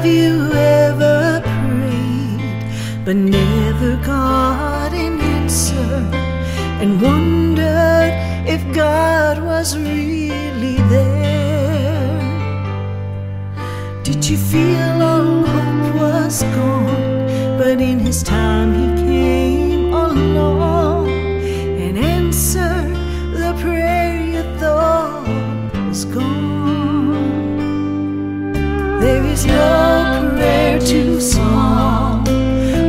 Have you ever prayed but never got an answer, and wondered if God was really there? Did you feel all hope was gone, but in His time He came along and answered the prayer you thought was gone? There is no prayer too small,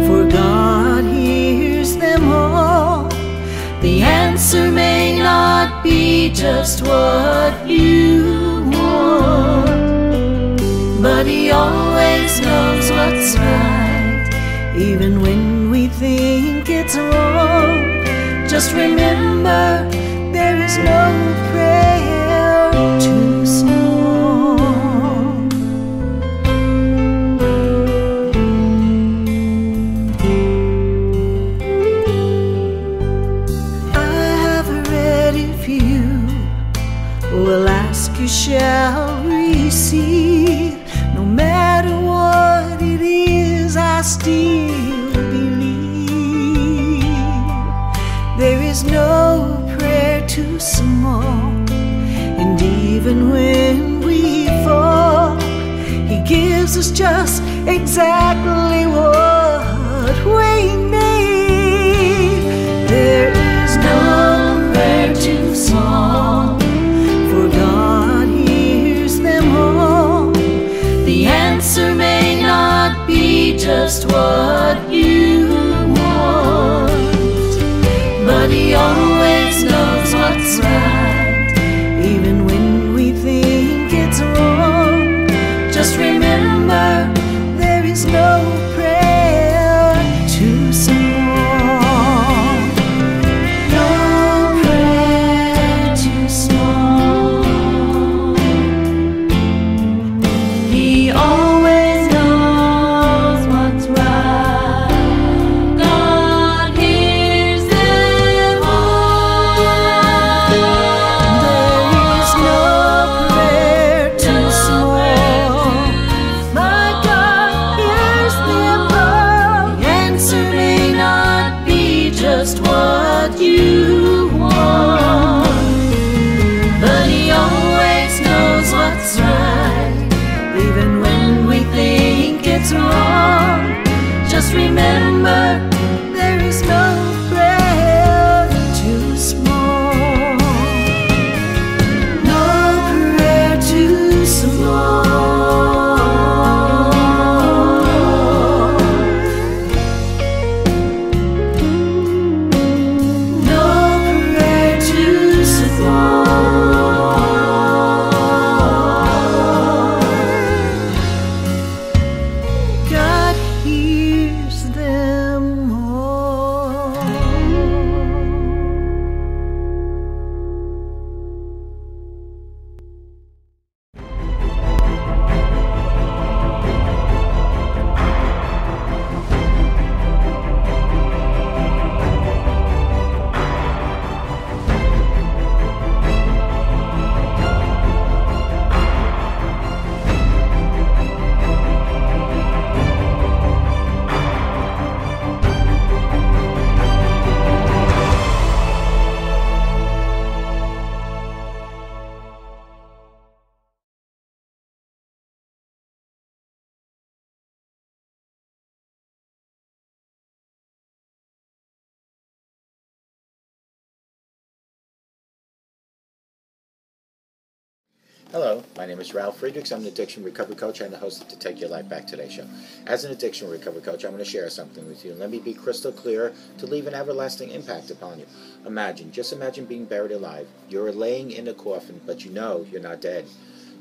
for God hears them all. The answer may not be just what you want, but He always knows what's right, even when we think it's wrong. Just remember, there is no prayer too small. Will ask, you shall receive. No matter what it is, I still believe. There is no prayer too small, and even when we fall, He gives us just exactly what we need. There is no prayer too small, for God hears them all. The answer may not be just what you want, but He always knows what's right, even when we think it's wrong. Just remember, there is no prayer too small. No prayer too small. He always knows what's right. God hears them all. There is no prayer too small. My God hears them all. The answer may not be just what you want, but He always knows what's right, even when we think it's wrong. Just remember, there is no prayer too small. No prayer too small. No prayer too small. God hears them all. Hello, my name is Ralf Friedrichs. I'm an addiction recovery coach and the host of the Take Your Life Back Today show. As an addiction recovery coach, I'm going to share something with you. Let me be crystal clear to leave an everlasting impact upon you. Just imagine being buried alive. You're laying in a coffin, but you know you're not dead.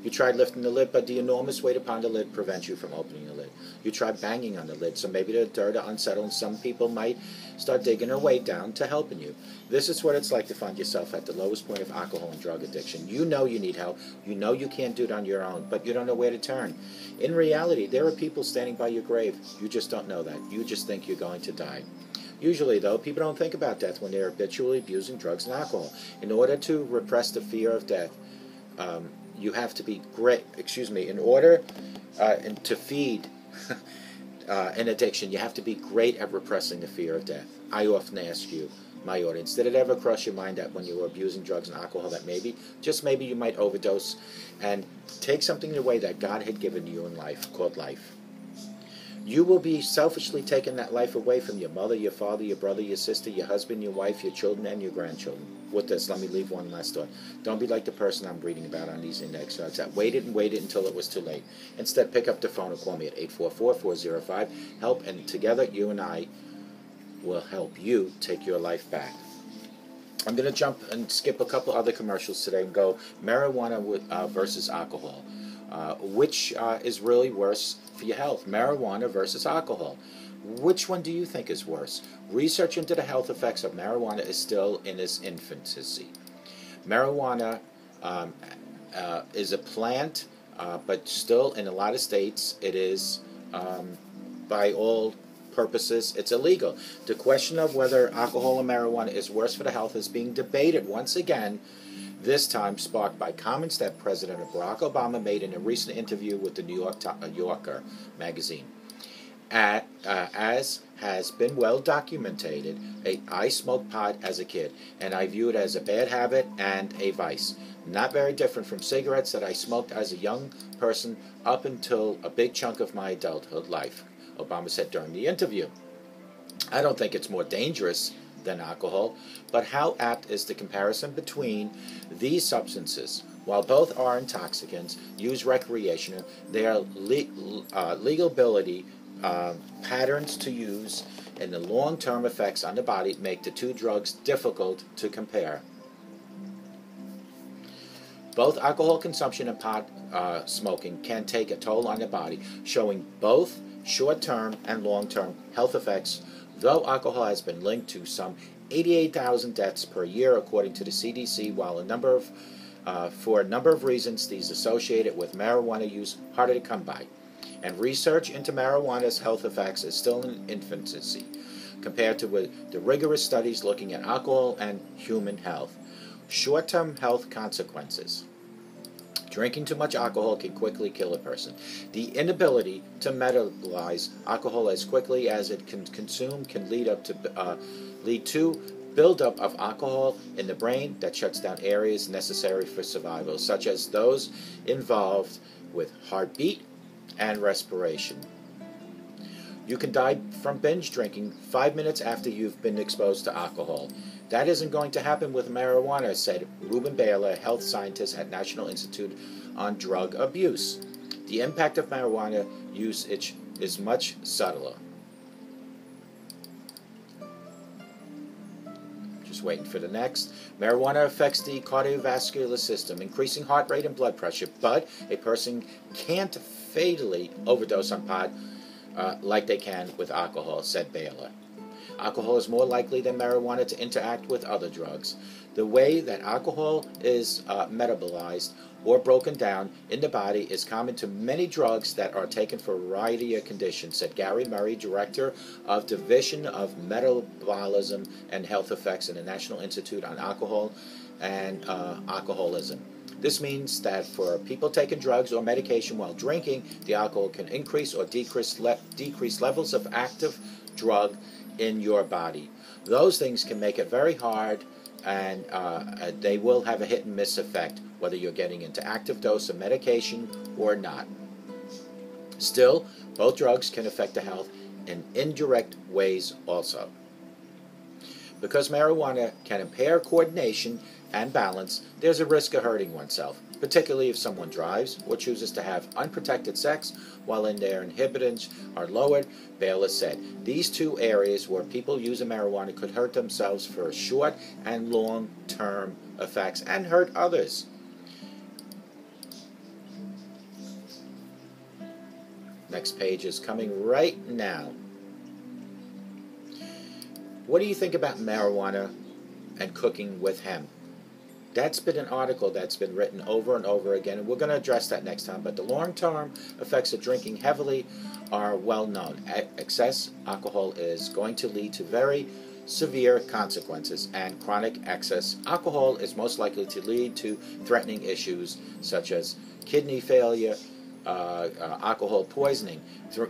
You tried lifting the lid, but the enormous weight upon the lid prevents you from opening the lid. You tried banging on the lid, so maybe the dirt are unsettled, and some people might start digging their way down to helping you. This is what it's like to find yourself at the lowest point of alcohol and drug addiction. You know you need help. You know you can't do it on your own, but you don't know where to turn. In reality, there are people standing by your grave. You just don't know that. You just think you're going to die. Usually, though, people don't think about death when they're habitually abusing drugs and alcohol. In order to repress the fear of death, you have to be great, in order and to feed an addiction, you have to be great at repressing the fear of death. I often ask you, my audience, did it ever cross your mind that when you were abusing drugs and alcohol that maybe, just maybe, you might overdose and take something away that God had given you in life, called life? You will be selfishly taking that life away from your mother, your father, your brother, your sister, your husband, your wife, your children, and your grandchildren. With this, let me leave one last thought. Don't be like the person I'm reading about on these index cards that waited and waited until it was too late. Instead, pick up the phone and call me at 844-405-HELP, and together you and I will help you take your life back. I'm going to jump and skip a couple other commercials today and go marijuana versus alcohol. Which is really worse for your health? Marijuana versus alcohol. Which one do you think is worse? Research into the health effects of marijuana is still in its infancy. Marijuana is a plant, but still in a lot of states it is, by all purposes, it's illegal. The question of whether alcohol or marijuana is worse for the health is being debated once again, this time sparked by comments that President Barack Obama made in a recent interview with the New Yorker magazine. As has been well documented, I smoked pot as a kid, and I view it as a bad habit and a vice. Not very different from cigarettes that I smoked as a young person up until a big chunk of my adulthood life, Obama said during the interview. I don't think it's more dangerous than alcohol, but how apt is the comparison between these substances? While both are intoxicants, used recreational, their legality, patterns to use, and the long-term effects on the body make the two drugs difficult to compare. Both alcohol consumption and pot smoking can take a toll on the body, showing both short-term and long-term health effects, though alcohol has been linked to some 88,000 deaths per year, according to the CDC, while for a number of reasons, these associated with marijuana use harder to come by. And research into marijuana's health effects is still in infancy, compared to the rigorous studies looking at alcohol and human health. Short-term health consequences. Drinking too much alcohol can quickly kill a person. The inability to metabolize alcohol as quickly as it can consume can lead to buildup of alcohol in the brain that shuts down areas necessary for survival, such as those involved with heartbeat and respiration. You can die from binge drinking 5 minutes after you've been exposed to alcohol. That isn't going to happen with marijuana, said Ruben Baylor, a health scientist at National Institute on Drug Abuse. The impact of marijuana usage is much subtler. Just waiting for the next. Marijuana affects the cardiovascular system, increasing heart rate and blood pressure, but a person can't fatally overdose on pot like they can with alcohol, said Baylor. Alcohol is more likely than marijuana to interact with other drugs. The way that alcohol is metabolized or broken down in the body is common to many drugs that are taken for a variety of conditions, said Gary Murray, director of Division of Metabolism and Health Effects in the National Institute on Alcohol and Alcoholism. This means that for people taking drugs or medication while drinking, the alcohol can increase or decrease levels of active drug in your body. Those things can make it very hard, and they will have a hit and miss effect, whether you're getting into active dose of medication or not. Still, both drugs can affect the health in indirect ways also. Because marijuana can impair coordination and balance, there's a risk of hurting oneself, particularly if someone drives or chooses to have unprotected sex while in their inhibitors are lowered, Baylor said. These two areas where people using marijuana could hurt themselves for short and long-term effects and hurt others. Next page is coming right now. What do you think about marijuana and cooking with hemp? That's been an article that's been written over and over again, and we're going to address that next time. But the long-term effects of drinking heavily are well known. Excess alcohol is going to lead to very severe consequences, and chronic excess alcohol is most likely to lead to threatening issues such as kidney failure, alcohol poisoning.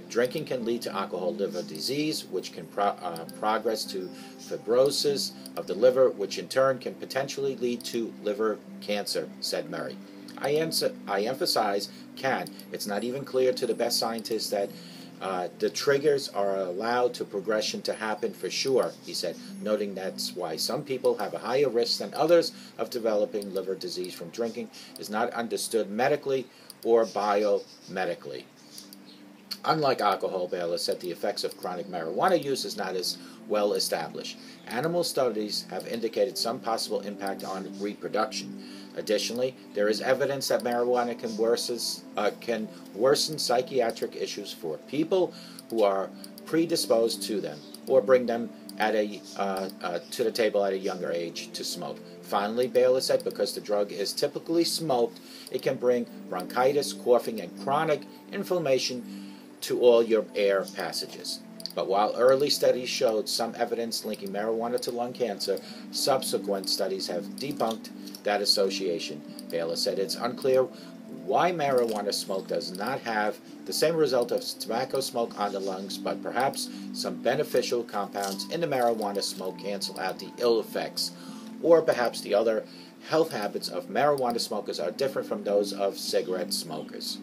Drinking can lead to alcohol liver disease, which can progress to fibrosis of the liver, which in turn can potentially lead to liver cancer, said Murray. I emphasize can. It's not even clear to the best scientists that the triggers are allowed to progression to happen for sure, he said, noting that's why some people have a higher risk than others of developing liver disease from drinking is not understood medically or biomedically. Unlike alcohol, Baylor said the effects of chronic marijuana use is not as well established. Animal studies have indicated some possible impact on reproduction. Additionally, there is evidence that marijuana can worsen psychiatric issues for people who are predisposed to them or bring them to the table at a younger age to smoke. Finally, Baylor said because the drug is typically smoked, it can bring bronchitis, coughing, and chronic inflammation to all your air passages. But while early studies showed some evidence linking marijuana to lung cancer, subsequent studies have debunked that association. Baylor said it's unclear why marijuana smoke does not have the same result of tobacco smoke on the lungs, but perhaps some beneficial compounds in the marijuana smoke cancel out the ill effects, or perhaps the other health habits of marijuana smokers are different from those of cigarette smokers.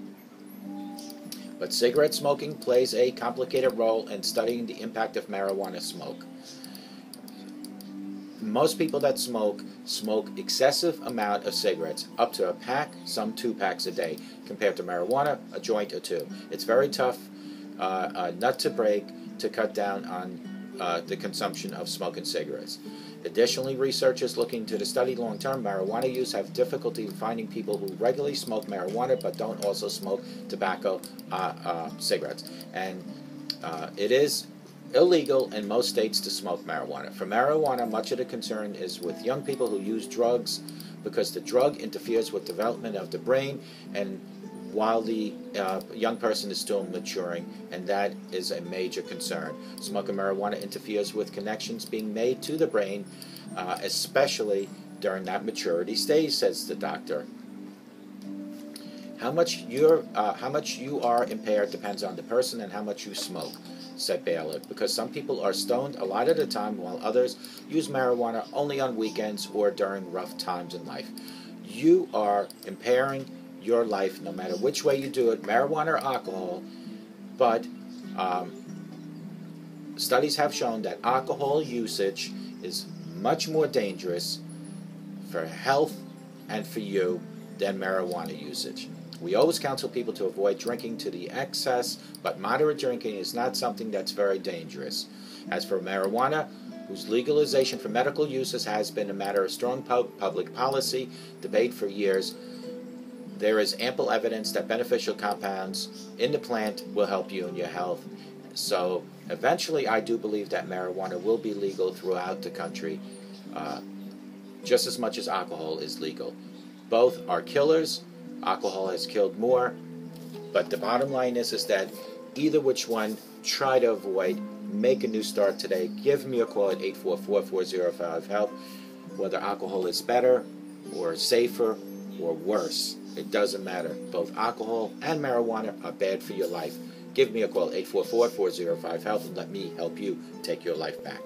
But cigarette smoking plays a complicated role in studying the impact of marijuana smoke. Most people that smoke excessive amount of cigarettes, up to a pack, some 2 packs a day, compared to marijuana, a joint or 2. It's very tough nut to break to cut down on the consumption of smoking cigarettes. Additionally, researchers looking to study long-term marijuana use have difficulty finding people who regularly smoke marijuana but don't also smoke tobacco cigarettes. And it is illegal in most states to smoke marijuana. For marijuana, much of the concern is with young people who use drugs because the drug interferes with development of the brain and while the young person is still maturing, and that is a major concern. Smoking marijuana interferes with connections being made to the brain, especially during that maturity stage, says the doctor. How much you are impaired depends on the person and how much you smoke, said Baylor, because some people are stoned a lot of the time while others use marijuana only on weekends or during rough times in life. You are impairing your life no matter which way you do it, marijuana or alcohol, but studies have shown that alcohol usage is much more dangerous for health and for you than marijuana usage. We always counsel people to avoid drinking to the excess, but moderate drinking is not something that's very dangerous. As for marijuana, whose legalization for medical uses has been a matter of strong public policy debate for years, there is ample evidence that beneficial compounds in the plant will help you in your health. So eventually I do believe that marijuana will be legal throughout the country, just as much as alcohol is legal. Both are killers. Alcohol has killed more, but the bottom line is that either which one, try to avoid. Make a new start today. Give me a call at 844-405-HELP. Whether alcohol is better or safer or worse, it doesn't matter. Both alcohol and marijuana are bad for your life. Give me a call, 844-405-HELP, and let me help you take your life back.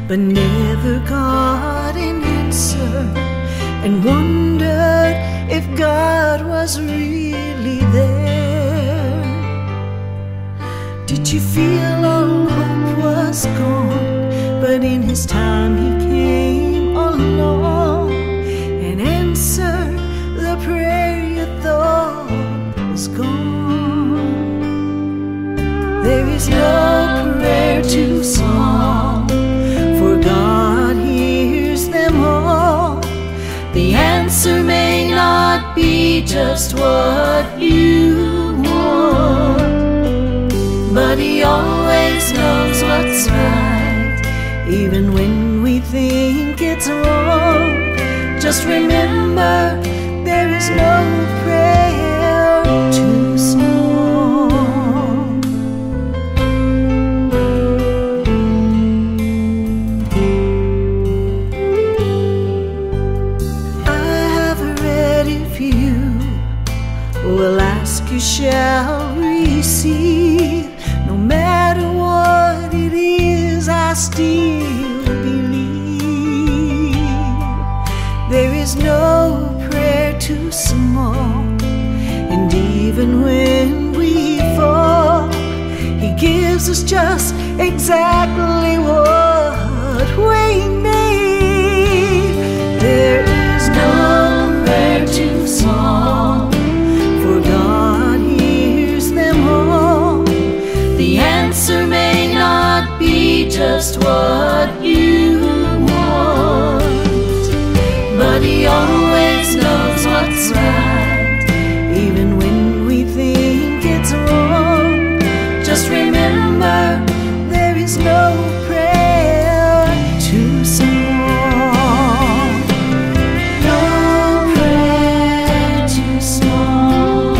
but never got an answer, and wondered if God was really there. Did you feel all hope was gone, but in His time He came along and answered the prayer you thought was gone? There is no prayer too small, for God hears them all. The answer may not be just what you want, but He always knows what's right, even when we think it's wrong. Just remember, there is no prayer too small. I have read if you will ask, you shall receive. No matter what it is, I still believe. There is no prayer too small, and even when we fall, He gives us just exactly what we need. There is no prayer too small, for God hears them all. The answer may not be just what you want, but He always knows what's right, even when we think it's wrong. Just remember, there is no prayer too small. No prayer too small.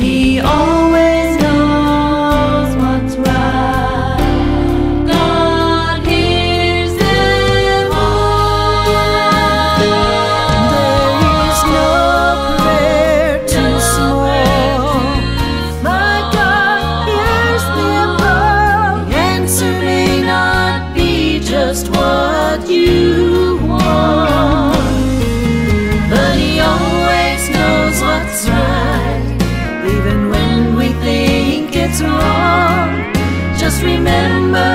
He always knows what's right. God hears them all. There is no prayer too small. My God hears them all. The answer may not be just what you want, but He always knows what's right, even when we think it's wrong. Just remember,